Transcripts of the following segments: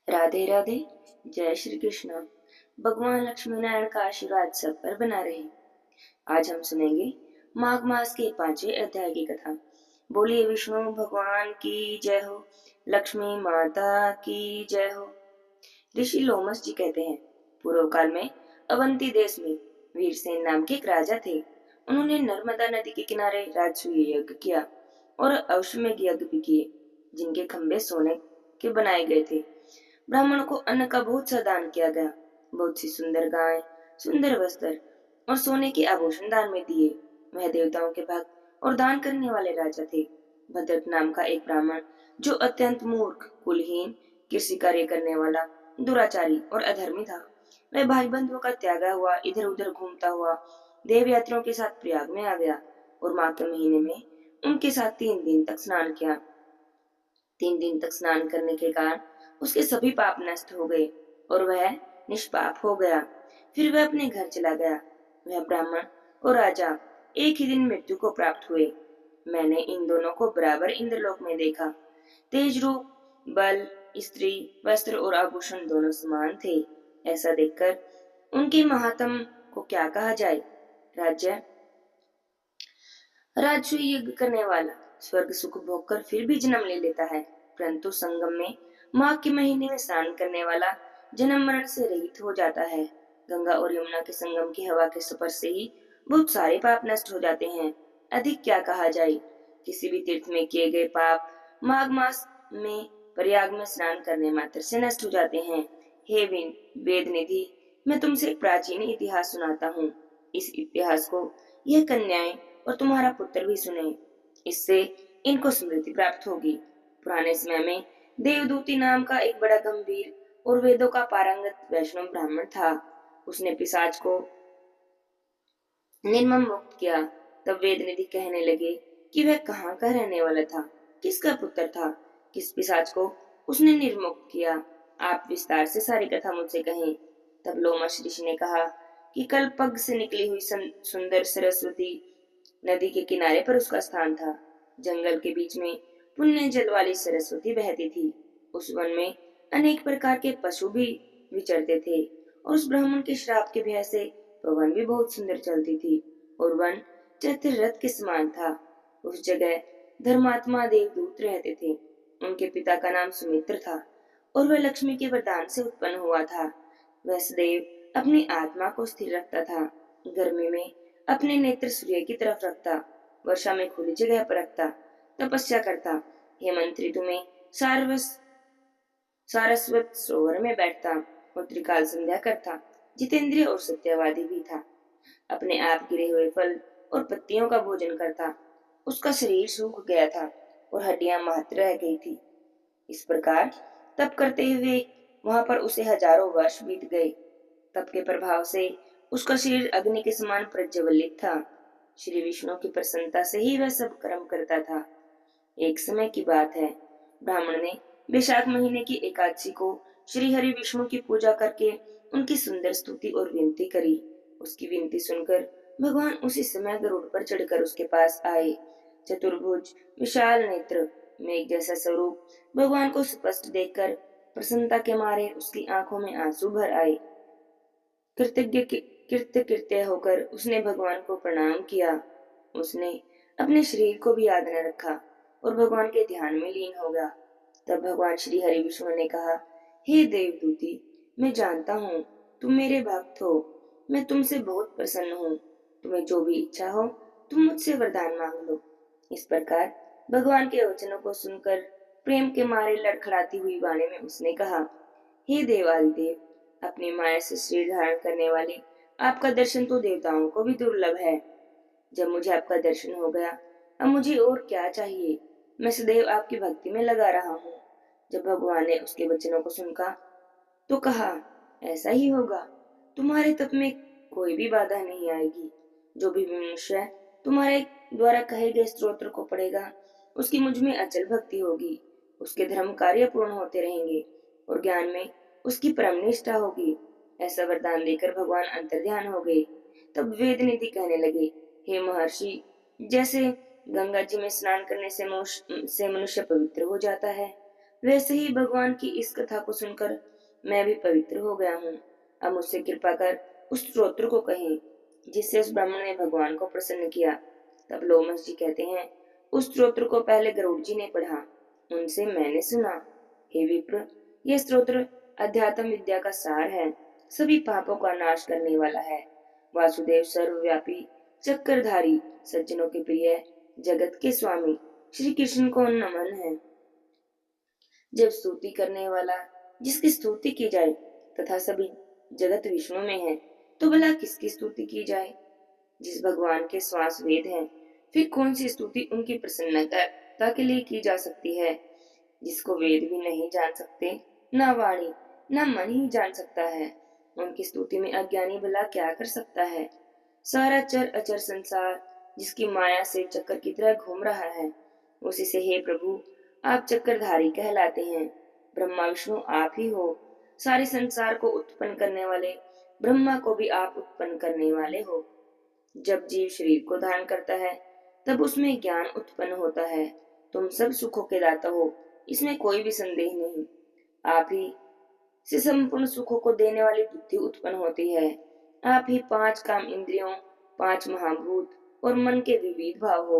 राधे राधे। जय श्री कृष्ण। भगवान लक्ष्मी नारायण का आशीर्वाद सब पर बना रहे। आज हम सुनेंगे माघ मास के 5वें अध्याय की कथा। बोलिए विष्णु भगवान की जय हो, लक्ष्मी माता की जय हो। ऋषि लोमस जी कहते हैं, पूर्व काल में अवंती देश में वीरसेन नाम के एक राजा थे। उन्होंने नर्मदा नदी के किनारे राजसूय यज्ञ किया और अश्वमेध यज्ञ भी किए, जिनके खंभे सोने के बनाए गए थे। ब्राह्मणों को अन्न का बहुत सा दान किया गया। बहुत सी सुंदर गाय, सुंदर वस्त्र और सोने के आभूषण दान में दिए। वह देवताओं के भक्त और दान करने वाले राजा थे। भद्रक नाम का एक ब्राह्मण, जो अत्यंत मूर्ख, कुलहीन, कृषि कार्य करने वाला, दुराचारी और अधर्मी था, वह भाई बंधुओं का त्यागा हुआ इधर उधर घूमता हुआ देव यात्रियों के साथ प्रयाग में आ गया और माघ के महीने में उनके साथ 3 दिन तक स्नान किया। 3 दिन तक स्नान करने के कारण उसके सभी पाप नष्ट हो गए और वह निष्पाप हो गया। फिर वह अपने घर चला गया। वह ब्राह्मण और राजा एक ही दिन मृत्यु को प्राप्त हुए। मैंने इन दोनों को बराबर इंद्रलोक में देखा। तेज रूप, बल, स्त्री, वस्त्र और आभूषण दोनों समान थे। ऐसा देखकर उनके महात्म को क्या कहा जाए। राज्य राजसूय यज्ञ करने वाला स्वर्ग सुख भोग कर फिर भी जन्म ले लेता है, परंतु संगम में माघ के महीने में स्नान करने वाला जन्म मरण से रहित हो जाता है। गंगा और यमुना के संगम की हवा के स्पर्श से ही बहुत सारे पाप नष्ट हो जाते हैं। अधिक क्या कहा जाए। किसी भी तीर्थ में किए गए पाप माघ मास में प्रयाग में स्नान करने मात्र से नष्ट हो जाते हैं। हे वेद निधि, मैं तुमसे एक प्राचीन इतिहास सुनाता हूँ। इस इतिहास को यह कन्याएं और तुम्हारा पुत्र भी सुने। इससे इनको स्मृति प्राप्त होगी। पुराने समय में देवदूती नाम का एक बड़ा गंभीर और वेदों का पारंगत वैष्णव ब्राह्मण था। उसने पिशाच को निर्मम मुक्त किया। तब वेद निधि कहने लगे कि वह कहाँ का रहने वाला था, किसका पुत्र था, किस पिशाच को उसने निर्मुक्त किया। आप विस्तार से सारी कथा मुझसे कहें। तब लोमश ऋषि ने कहा कि कल पग से निकली हुई सुंदर सरस्वती नदी के किनारे पर उसका स्थान था। जंगल के बीच में पुण्य जल वाली सरस्वती बहती थी। उस वन में अनेक प्रकार के पशु भी विचरते थे और उस ब्राह्मण के श्राप के भय से तो वन भी बहुत सुंदर चलती थी और वन चैत्र रथ के समान था। उस जगह धर्मात्मा देवदूत रहते थे। उनके पिता का नाम सुमित्र था और वह लक्ष्मी के वरदान से उत्पन्न हुआ था। वह सदैव अपनी आत्मा को स्थिर रखता था। गर्मी में अपने नेत्र सूर्य की तरफ रखता, वर्षा में खुली जगह पर रखता, तपस्या करता, हेमंत ऋतु में सारस्वत सरोवर में बैठता और त्रिकाल संध्या करता। जितेंद्रिय और सत्यवादी भी था। अपने आप गिरे हुए फल और पत्तियों का भोजन करता। उसका शरीर सूख गया था और हड्डियां मात्र रह गई थी। इस प्रकार तप करते हुए वहां पर उसे हजारों वर्ष बीत गए। तप के प्रभाव से उसका शरीर अग्नि के समान प्रज्वलित था। श्री विष्णु की प्रसन्नता से ही वह सब कर्म करता था। एक समय की बात है, ब्राह्मण ने वैशाख महीने की एकादशी को श्री हरि विष्णु की पूजा करके उनकी सुंदर स्तुति और विनती करी। उसकी विनती सुनकर भगवान उसी समय गरुड़ पर चढ़कर उसके पास आए। चतुर्भुज, विशाल नेत्र, मेघ जैसा स्वरूप भगवान को स्पष्ट देखकर प्रसन्नता के मारे उसकी आंखों में आंसू भर आए। कृत्य कृत्य होकर उसने भगवान को प्रणाम किया। उसने अपने शरीर को भी याद न रखा और भगवान के ध्यान में लीन हो गया। तब भगवान श्री हरि विष्णु ने कहा, हे देवदूती, मैं जानता हूँ तुम मेरे भक्त हो। मैं तुमसे बहुत प्रसन्न हूँ। तुम्हें जो भी इच्छा हो तुम मुझसे वरदान मांग लो। इस प्रकार भगवान के वचनों को सुनकर प्रेम के मारे लड़खड़ाती हुई वाणी में उसने कहा, हे देवादिदेव, अपनी माया से शरीर धारण करने वाले आपका दर्शन तो देवताओं को भी दुर्लभ है। जब मुझे आपका दर्शन हो गया, अब मुझे और क्या चाहिए। मैं सदैव आपकी भक्ति में लगा रहा हूँ। जब भगवान ने उसके वचनों को सुनका तो कहा, ऐसा ही होगा। तुम्हारे तप में कोई भी बाधा नहीं आएगी। जो भी मनुष्य तुम्हारे द्वारा कहे गए स्तोत्र को पढ़ेगा, उसकी मुझ में अचल भक्ति होगी। उसके धर्म कार्य पूर्ण होते रहेंगे और ज्ञान में उसकी परम निष्ठा होगी। ऐसा वरदान देकर भगवान अंतर्ध्यान हो गए। तब वेद निधि कहने लगे, हे महर्षि, जैसे गंगा जी में स्नान करने से मनुष्य पवित्र हो जाता है, वैसे ही भगवान की इस कथा को सुनकर मैं भी पवित्र हो गया हूँ। अब मुझसे कृपा कर उस स्तोत्र को कहें जिससे उस ब्राह्मण ने भगवान को प्रसन्न किया। तब लोमस जी कहते हैं, उस स्तोत्र को पहले गरुड़ जी ने पढ़ा, उनसे मैंने सुना। हे विप्र, यह स्तोत्र अध्यात्म विद्या का सार है, सभी पापों का नाश करने वाला है। वासुदेव सर्वव्यापी, चक्रधारी, सज्जनों के प्रिय, जगत के स्वामी श्री कृष्ण को नमन है। जब स्तुति करने वाला जिसकी स्तुति की जाए तथा सभी जगत विष्णु में है, तो भला किसकी स्तुति की जाए? जिस भगवान के श्वास वेद हैं, फिर कौन सी स्तुति उनकी प्रसन्नता के लिए की जा सकती है? जिसको वेद भी नहीं जान सकते, ना वाणी ना मन ही जान सकता है, उनकी स्तुति में अज्ञानी भला क्या कर सकता है? सारा चर अचर संसार जिसकी माया से चक्कर की तरह घूम रहा है, उसी से हे प्रभु आप चक्रधारी कहलाते हैं। ब्रह्मा विष्णु आप ही हो। सारे संसार को उत्पन्न करने वाले, ब्रह्मा को भी आप उत्पन्न करने वाले हो। जब जीव शरीर को धारण करता है तब उसमें ज्ञान उत्पन्न होता है। तुम सब सुखों के दाता हो, इसमें कोई भी संदेह नहीं। आप ही से संपूर्ण सुखों को देने वाली बुद्धि उत्पन्न होती है। आप ही पांच काम इंद्रियों, पांच महाभूत और मन के विविध भाव हो।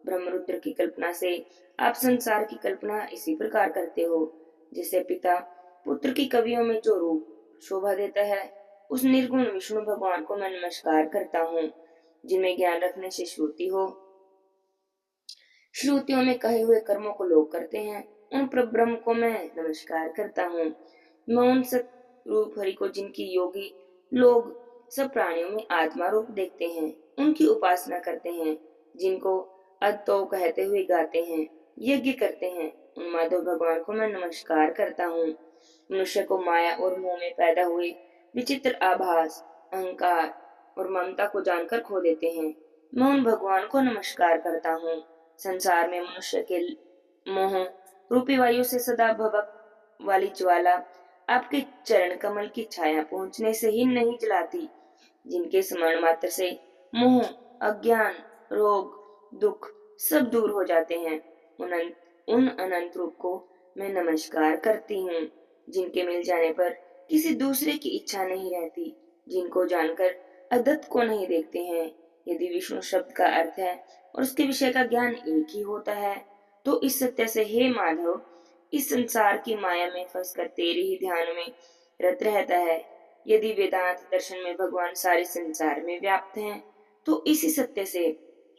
ब्रह्मरुद्र की कल्पना से आप संसार की कल्पना इसी प्रकार करते हो, जिसे पिता पुत्र की कवियों में जो रूप शोभा देता है, उस निर्गुण विष्णु भगवान को मैं नमस्कार करता हूँ। जिनमें ज्ञान रखने से श्रुति हो, श्रुतियों में कहे हुए कर्मों को लोग करते हैं, उन ब्रह्म को मैं नमस्कार करता हूँ। मैं उन सतरूप हरि को जिनकी योगी लोग सब प्राणियों में आत्मा रूप देखते हैं, उनकी उपासना करते हैं, जिनको अतो कहते हुए गाते हैं, यज्ञ करते हैं, उन माधव भगवान को मैं नमस्कार करता हूँ। मनुष्य को माया और मोह में पैदा हुए विचित्र आभास, अहंकार और ममता को जानकर खो देते हैं, मैं उन भगवान को नमस्कार करता हूँ। संसार में मनुष्य के मोह रूपी वायु से सदा भभक वाली ज्वाला आपके चरण कमल की छाया पहुंचने से ही नहीं जलाती, जिनके स्मरण मात्र से मोह, अज्ञान, रोग, दुख सब दूर हो जाते हैं, उन अनंत रूप को मैं नमस्कार करती हूँ। जिनके मिल जाने पर किसी दूसरे की इच्छा नहीं रहती, जिनको जानकर अदत्त को नहीं देखते हैं। यदि विष्णु शब्द का अर्थ है और उसके विषय का ज्ञान एक ही होता है, तो इस सत्य से हे माधव, इस संसार की माया में फंसकर तेरे ही ध्यान में रत रहता है। यदि वेदांत दर्शन में भगवान सारे संसार में व्याप्त हैं, तो इसी सत्य से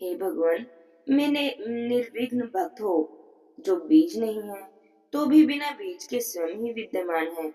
हे भगवान मैंने निर्विघ्न भक्त हो, जो बीज नहीं है तो भी बिना बीज के स्वयं ही विद्यमान है,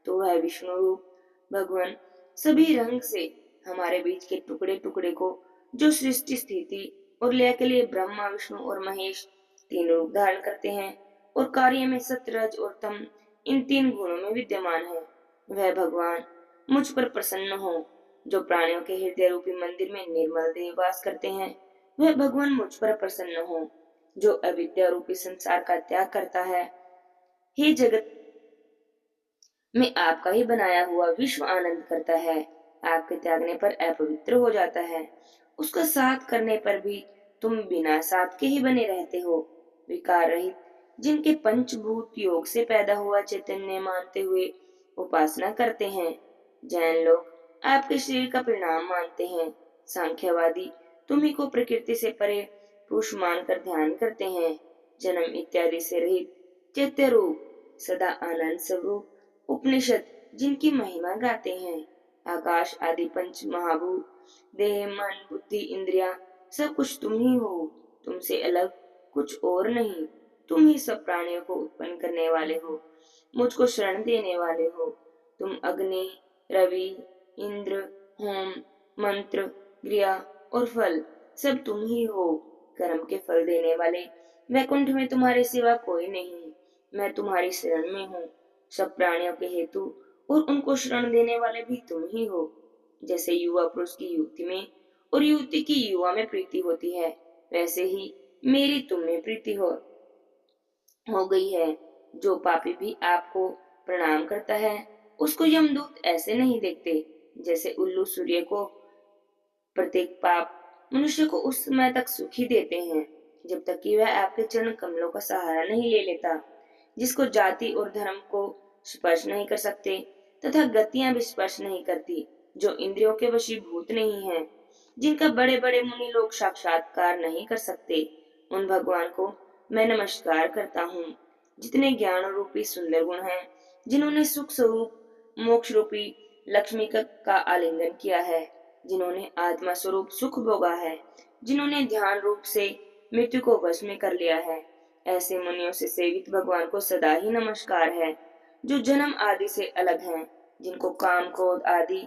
तो वह विष्णु रूप भगवान सभी रंग से हमारे बीच के टुकड़े टुकड़े को, जो सृष्टि स्थिति और लय के लिए ब्रह्मा विष्णु और महेश तीन रूप धारण करते हैं और कार्य में सतरज और तम इन तीन गुणों में विद्यमान है, वह भगवान मुझ पर प्रसन्न हो। जो प्राणियों के हृदय रूपी मंदिर में निर्मल देह वास करते हैं, वह भगवान मुझ पर प्रसन्न हो। जो अविद्या रूपी संसार का त्याग करता है, हे जगत में आपका ही बनाया हुआ विश्व आनंद करता है, आपके त्यागने पर अपवित्र हो जाता है, उसका साथ करने पर भी तुम बिना साथ के ही बने रहते हो। विकार रहित जिनके पंचभूत योग से पैदा हुआ चैतन्य मानते हुए उपासना करते हैं, जैन लोग आपके शरीर का परिणाम मानते हैं, सांख्यवादी तुम्ही को प्रकृति से परे पुरुष मानकर ध्यान करते हैं, जन्म इत्यादि से रहित चैत्य रूप सदा आनंद स्वरूप उपनिषद जिनकी महिमा गाते हैं, आकाश आदि पंच महाभूत देह मन बुद्धि इंद्रिया सब कुछ तुम ही हो, तुमसे अलग कुछ और नहीं। तुम ही सब प्राणियों को उत्पन्न करने वाले हो, मुझको शरण देने वाले हो। तुम अग्नि, रवि, इंद्र, होम, मंत्र, क्रिया और फल सब तुम ही हो। कर्म के फल देने वाले वैकुंठ में तुम्हारे सिवा कोई नहीं। मैं तुम्हारी शरण में हूँ। सब प्राणियों के हेतु और उनको शरण देने वाले भी तुम ही हो। जैसे युवा पुरुष की युवती में और युवती की युवा में प्रीति होती है, वैसे ही मेरी तुम में प्रीति हो गई है। जो पापी भी आपको प्रणाम करता है, उसको यमदूत ऐसे नहीं देखते जैसे उल्लू सूर्य को। प्रत्येक पाप मनुष्य को उस समय तक सुखी देते हैं जब तक कि वह आपके चरण कमलों का सहारा नहीं ले लेता। जिसको जाति और धर्म को स्पर्श नहीं कर सकते तथा गतियां भी स्पर्श नहीं करती, जो इंद्रियों के वशीभूत नहीं है, जिनका बड़े बड़े मुनि लोग साक्षात्कार नहीं कर सकते, उन भगवान को मैं नमस्कार करता हूँ। जितने ज्ञान रूपी सुंदर गुण हैं, जिन्होंने सुख स्वरूप मोक्ष रूपी लक्ष्मी का आलिंगन किया है, जिन्होंने आत्मा स्वरूप सुख भोगा है, जिन्होंने ध्यान रूप से मृत्यु को वश में कर लिया है, ऐसे मुनियों से सेवित भगवान को सदा ही नमस्कार है। जो जन्म आदि से अलग हैं, जिनको काम क्रोध आदि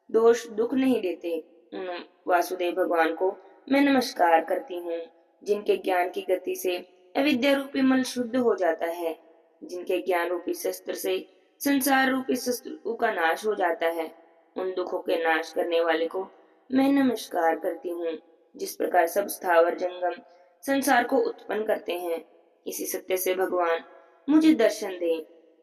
दोष दुख नहीं देते, उन वासुदेव भगवान को मैं नमस्कार करती हूँ। जिनके ज्ञान की गति से अविद्या रूपी मल शुद्ध हो जाता है, जिनके ज्ञान रूपी शस्त्र से संसार रूपी शत्रु का नाश हो जाता है, उन दुखों के नाश करने वाले को मैं नमस्कार करती हूँ। जिस प्रकार सब स्थावर जंगम संसार को उत्पन्न करते हैं, इसी सत्य से भगवान मुझे दर्शन दे।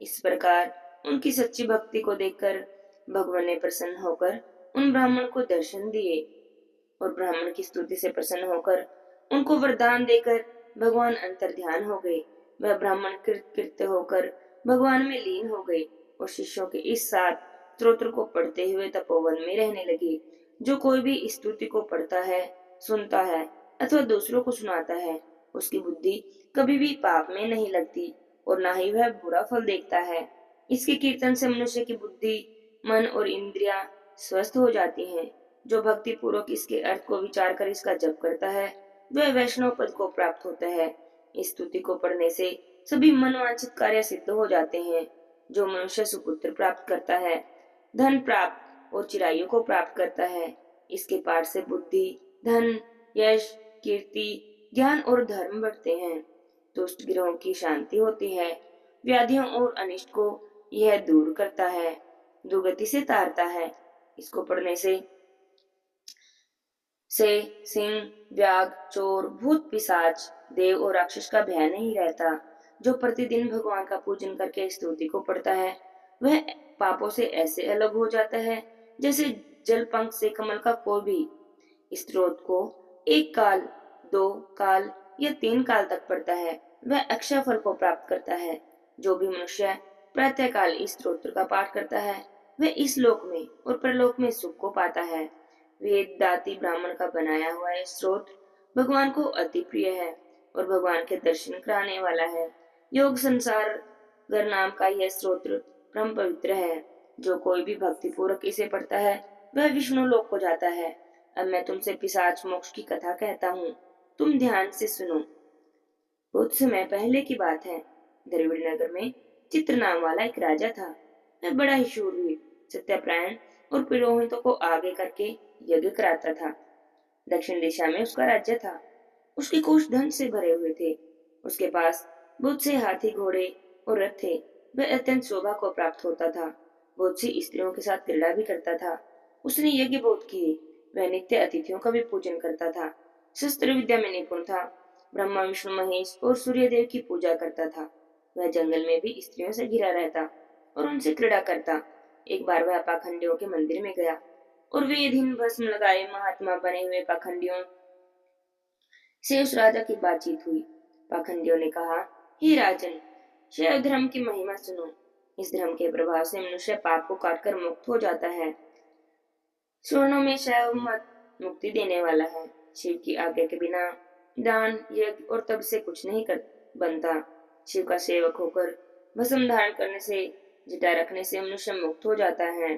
इस प्रकार उनकी सच्ची भक्ति को देखकर भगवान ने प्रसन्न होकर उन ब्राह्मण को दर्शन दिए और ब्राह्मण की स्तुति से प्रसन्न होकर उनको वरदान देकर भगवान अंतर ध्यान हो गए। वह ब्राह्मण कृत्य होकर भगवान में लीन हो गए और शिष्यों के इस साथ स्तोत्र को पढ़ते हुए तपोवन में रहने लगे। जो कोई भी स्तुति को पढ़ता है, सुनता है अथवा दूसरों को सुनाता है, उसकी बुद्धि कभी भी पाप में नहीं लगती और ना ही वह बुरा फल देखता है। इसके कीर्तन से मनुष्य की बुद्धि, मन और इंद्रियां स्वस्थ हो जाती हैं। जो भक्ति पूर्वक इसके अर्थ को विचार कर इसका जप करता है, वह वैष्णव पद को प्राप्त होता है। इस स्तुति को पढ़ने से सभी मनोवांछित कार्य सिद्ध हो जाते हैं। जो मनुष्य सुपुत्र प्राप्त करता है, धन प्राप्त और चिरायु को प्राप्त करता है, इसके पाठ से बुद्धि, धन, यश, कीर्ति, ज्ञान और धर्म बढ़ते हैं। दुष्ट ग्रहों की शांति होती है, व्याधियों और अनिष्ट को यह दूर करता है, दुर्गति से तारता है। इसको पढ़ने से सिंह, व्याघ, चोर, भूत, पिशाच, देव और राक्षस का भय नहीं रहता। जो प्रतिदिन भगवान का पूजन करके स्तुति को पढ़ता है, वह पापों से ऐसे अलग हो जाता है जैसे जल पंख से कमल का कोई भी स्त्रोत को एक काल, 2 काल या 3 काल तक पढ़ता है, वह अक्षय फल को प्राप्त करता है। जो भी मनुष्य प्रातः काल इस स्तोत्र का पाठ करता है, वह इस लोक में और परलोक में सुख को पाता है। वेद दाती ब्राह्मण का बनाया हुआ यह स्त्रोत्र भगवान को अति प्रिय है और भगवान के दर्शन कराने वाला है। योग संसार गर नाम का यह स्त्रोत्र परम पवित्र है। जो कोई भी भक्ति पूर्वक इसे पढ़ता है, वह विष्णु लोक को जाता है। अब मैं तुमसे पिशाच मोक्ष की कथा कहता हूँ, तुम ध्यान से सुनो। बहुत समय पहले की बात है। द्रविड़ नगर में चित्र नाम वाला एक राजा था। वह बड़ा ही शूरवीर, सत्यपरायण और पुरोहितों को आगे करके यज्ञ कराता था। दक्षिण दिशा में उसका राज्य था। उसके कोष धन से भरे हुए थे। उसके पास बहुत से हाथी, घोड़े और रथ थे। वह अत्यंत शोभा को प्राप्त होता था। बहुत सी स्त्रियों के साथ क्रीड़ा भी करता था। उसने यज्ञ बहुत किए। वह नित्य अतिथियों का भी पूजन करता था। शस्त्र विद्या में निपुण था। ब्रह्मा, विष्णु, महेश और सूर्यदेव की पूजा करता था। वह जंगल में भी स्त्रियों से घिरा रहता और उनसे क्रीड़ा करता। एक बार वह पाखंडियों के मंदिर में गया और वे दिन भस्म लगाए महात्मा बने हुए पाखंडियों से उस राजा की बातचीत हुई। पाखंडियों ने कहा, हे राजन, शैव धर्म की महिमा सुनो। इस धर्म के प्रभाव से मनुष्य पाप को काटकर मुक्त हो जाता है। स्वर्णों में शैव मत मुक्ति देने वाला है। शिव की आज्ञा के बिना दान, यज्ञ और तप से कुछ नहीं कर बनता। शिव का सेवक होकर भस्म धारण करने से, जटा रखने से मनुष्य मुक्त हो जाता है।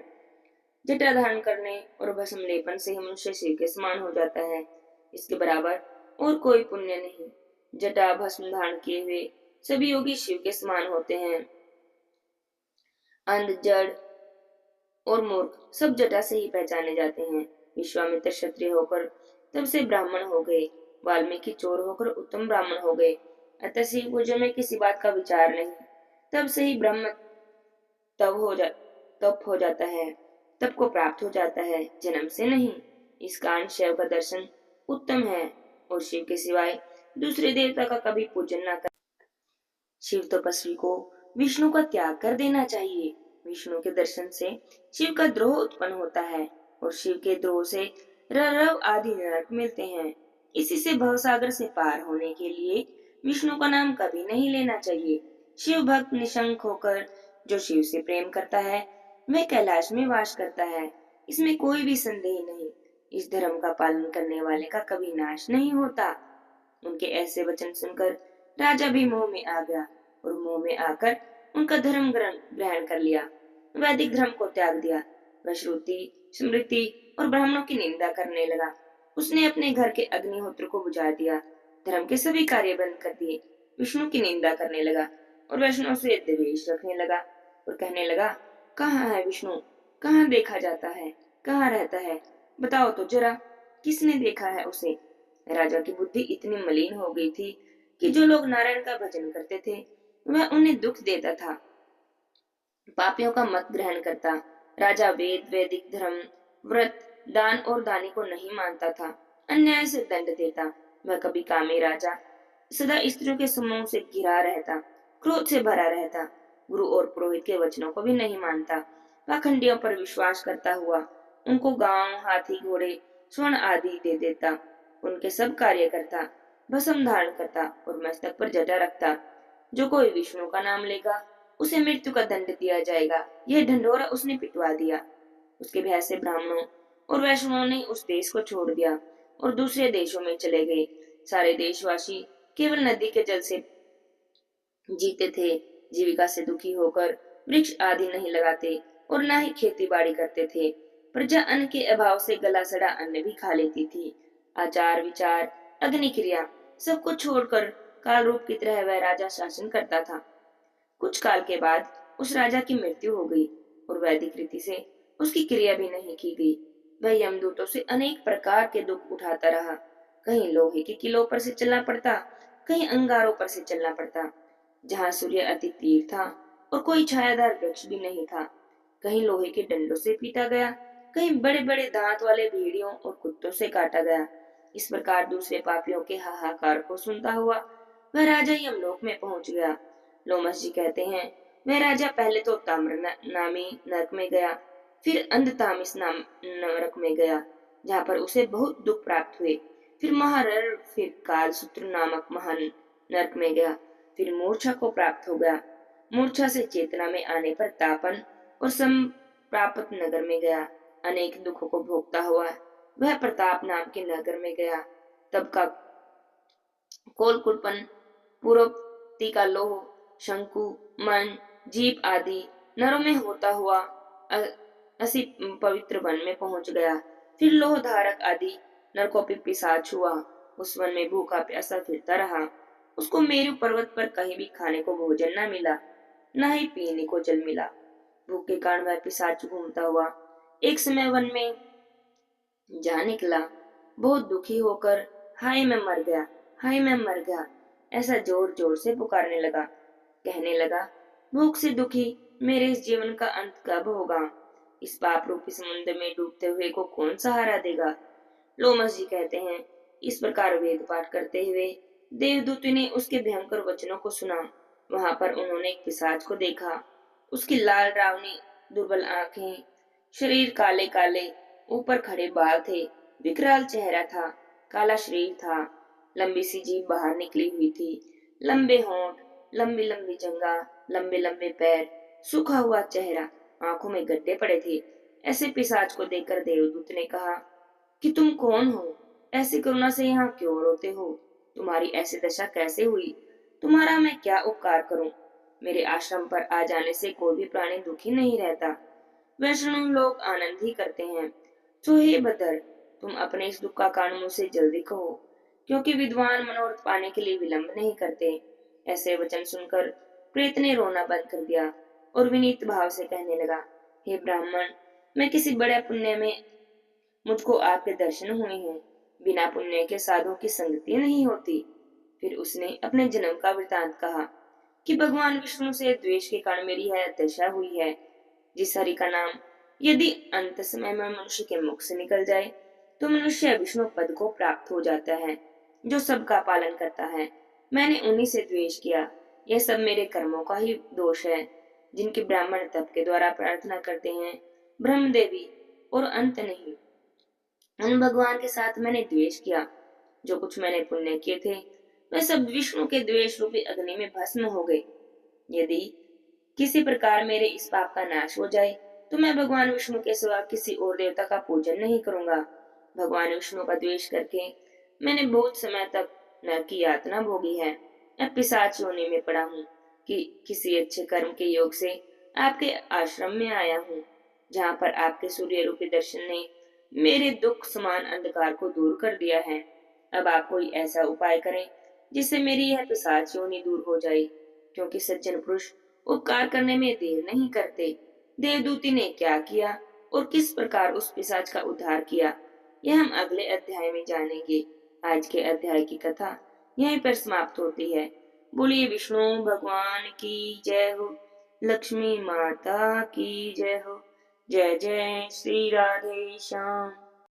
जटा धारण करने और भस्म लेपन से ही मनुष्य शिव के समान हो जाता है। इसके बराबर और कोई पुण्य नहीं। जटा भस्म धारण किए हुए सभी योगी शिव के समान होते हैं। अंध, जड़ और मूर्ख सब जटा से ही पहचाने जाते हैं। विश्वामित्र क्षत्रिय होकर तब से ब्राह्मण हो गए। वाल्मीकि चोर होकर उत्तम ब्राह्मण हो गए। अतः शिव पूजा में किसी बात का विचार नहीं। तब से ही ब्रह्म तप हो जाता है, तप को प्राप्त हो जाता है, जन्म से नहीं। इस कारण शिव का दर्शन उत्तम है और शिव के सिवाय दूसरे देवता का कभी पूजन न कर। शिव तपस्वी को विष्णु का त्याग कर देना चाहिए। विष्णु के दर्शन से शिव का द्रोह उत्पन्न होता है और शिव के द्रोह से ररव आदि नरक मिलते हैं। इसी से भवसागर से पार होने के लिए विष्णु का नाम कभी नहीं लेना चाहिए। शिव भक्त निशंक होकर जो शिव से प्रेम करता है वह कैलाश में वास करता है, इसमें कोई भी संदेह नहीं। इस धर्म का पालन करने वाले का कभी नाश नहीं होता। उनके ऐसे वचन सुनकर राजा भी मोह में आ गया और मोह में आकर उनका धर्म ग्रहण ग्रहण कर लिया। वैदिक धर्म को त्याग दिया। वह श्रुति, स्मृति और ब्राह्मणों की निंदा करने लगा। उसने अपने घर के अग्निहोत्र को बुझा दिया, धर्म के सभी कार्य बंद कर दिए, विष्णु की निंदा करने लगा और वैष्णव से द्वेष रखने लगा और कहने लगा, कहाँ है विष्णु, कहाँ देखा जाता है, कहाँ रहता है, बताओ तो जरा, किसने देखा है उसे। राजा की बुद्धि इतनी मलिन हो गई थी कि जो लोग नारायण का भजन करते थे वह उन्हें दुख देता था, पापियों का मत ग्रहण करता। राजा वेद, वैदिक धर्म, व्रत, दान और दानी को नहीं मानता था, अन्याय से दंड देता। वह कभी कामी राजा, सदा स्त्रियों के समूह से घिरा रहता, क्रोध से भरा रहता, गुरु और पुरोहित के वचनों को भी नहीं मानता, पाखंडियों पर विश्वास करता हुआ उनको गांव, हाथी, घोड़े, स्वर्ण आदि दे देता, उनके सब कार्य करता, भस्म धारण करता और मस्तक पर जटा रखता। जो कोई विष्णु का नाम लेगा उसे मृत्यु का दंड दिया जाएगा। यह ढंढोरा उसने पिटवा दिया। उसके भय से ब्राह्मणों और वैष्णवों ने उस देश को छोड़ दिया और दूसरे देशों में चले गए। सारे देशवासी केवल नदी के जल से जीते थे, जीविका से दुखी होकर वृक्ष आदि नहीं लगाते और न ही खेती बाड़ी करते थे। प्रजा अन्न के अभाव से गला सड़ा अन्न भी खा लेती थी। आचार, विचार, अग्नि क्रिया सब कुछ छोड़कर काल रूप की तरह वह राजा शासन करता था। कुछ काल के बाद उस राजा की मृत्यु हो गई और वैदिक रीति से उसकी क्रिया भी नहीं की गई। वह यमदूतों से अनेक प्रकार के दुख उठाता रहा। कहीं लोहे के किलों पर से चलना पड़ता, कहीं अंगारों पर से चलना पड़ता, जहाँ सूर्य अति तीर था और कोई छायादार वृक्ष भी नहीं था। कहीं लोहे के डंडों से पीटा गया, कहीं बड़े बड़े दांत वाले भेड़ियों और कुत्तों से काटा गया। इस प्रकार दूसरे पापियों के हाहाकार को सुनता हुआ वह राजा यमलोक में पहुंच गया। लोमस जी कहते हैं, वह राजा पहले तो ताम्र नामी नरक में गया, फिर अंधतामिस नाम नरक में गया, जहाँ पर उसे बहुत दुख प्राप्त हुए। फिर महारर, फिर कालसूत्र नामक महान नरक में गया, फिर मूर्छा को प्राप्त हो गया। मूर्छा से चेतना में आने पर तापन और संप्रापत नगर में गया। अनेक दुखों को भोगता हुआ वह प्रताप नाम के नगर में गया। तब का कोलकुटपन, पूर्वोक्ति का लोह, शंकु, मन, जीप आदि नरों में होता हुआ असी पवित्र वन में पहुंच गया। फिर लोह धारक आदि नरकों पे पिशाच हुआ। उस वन में भूखा प्यासा फिरता रहा। उसको मेरु पर्वत पर कहीं भी खाने को भोजन न मिला, न ही पीने को जल मिला। भूख के कारण वह पिशाच घूमता हुआ एक समय वन में जा निकला। बहुत दुखी होकर हाय मैं मर गया, हाय मैं मर गया, ऐसा जोर जोर से पुकारने लगा। कहने लगा, भूख से दुखी मेरे इस जीवन का अंत कब होगा? इस पाप रूपी समुद्र में डूबते हुए को कौन सहारा देगा? लोमस जी कहते हैं, इस प्रकार वेद पाठ करते हुए देवदूत ने उसके भयंकर वचनों को सुना। वहां पर उन्होंने एक पिशाच को देखा। उसकी लाल रावनी, दुर्बल आंखें, शरीर काले काले, ऊपर खड़े बाल थे, विकराल चेहरा था, काला शरीर था, लंबी सी जीभ बाहर निकली हुई थी, लंबे होंठ, लंबी लंबी जंगा, लंबे लंबे पैर, सूखा हुआ चेहरा, आंखों में गड्ढे पड़े थे। ऐसे पिशाच को देखकर देवदूत ने कहा कि तुम कौन हो? ऐसी करुणा से यहाँ क्यों रोते हो? तुम्हारी ऐसी दशा कैसे हुई? तुम्हारा मैं क्या उपकार करूं? मेरे आश्रम पर आ जाने से कोई भी प्राणी दुखी नहीं रहता। वैष्णव लोग आनंद ही करते हैं। तो हे बदर, तुम अपने इस दुख का कारण मुझसे जल्दी कहो, क्योंकि विद्वान मनोरथ पाने के लिए विलंब नहीं करते। ऐसे वचन सुनकर प्रेत ने रोना बंद कर दिया और विनीत भाव से कहने लगा, हे ब्राह्मण, मैं किसी बड़े पुण्य में मुझको आपके दर्शन हुए हैं। बिना पुण्य के साधुओं की संगति नहीं होती। फिर उसने अपने जन्म का वृतांत कहा कि भगवान विष्णु से द्वेष के कारण मेरी यह दशा हुई है। जिस हरि का नाम यदि अंत समय में मनुष्य के मुख से निकल जाए तो मनुष्य विष्णु पद को प्राप्त हो जाता है, जो सबका पालन करता है। मैंने उन्हीं से द्वेष किया। यह सब मेरे कर्मों का ही दोष है, जिनके ब्राह्मण तप के द्वारा प्रार्थना करते हैं, ब्रह्म देवी, और अंत नहीं। उन भगवान के साथ मैंने द्वेष किया। जो कुछ मैंने पुण्य किए थे वह सब विष्णु के द्वेष रूपी अग्नि में भस्म हो गए। यदि किसी प्रकार मेरे इस पाप का नाश हो जाए तो मैं भगवान विष्णु के सिवा किसी और देवता का पूजन नहीं करूंगा। भगवान विष्णु का द्वेष करके मैंने बहुत समय तक नरक की यातना भोगी है। अब पिशाच योनि में पड़ा हूँ कि किसी अच्छे कर्म के योग से आपके आश्रम में आया हूँ, जहाँ पर आपके सूर्य रूपी दर्शन ने मेरे दुख समान अंधकार को दूर कर दिया है। अब आप कोई ऐसा उपाय करें जिससे मेरी यह पिशाच योनि दूर हो जाए, क्योंकि सज्जन पुरुष उपकार करने में देर नहीं करते। देवदूती ने क्या किया और किस प्रकार उस पिशाच का उद्धार किया, यह हम अगले अध्याय में जानेंगे। आज के अध्याय की कथा यहीं पर समाप्त होती है। बोलिए विष्णु भगवान की जय हो, लक्ष्मी माता की जय हो। जय जय श्री राधे श्याम।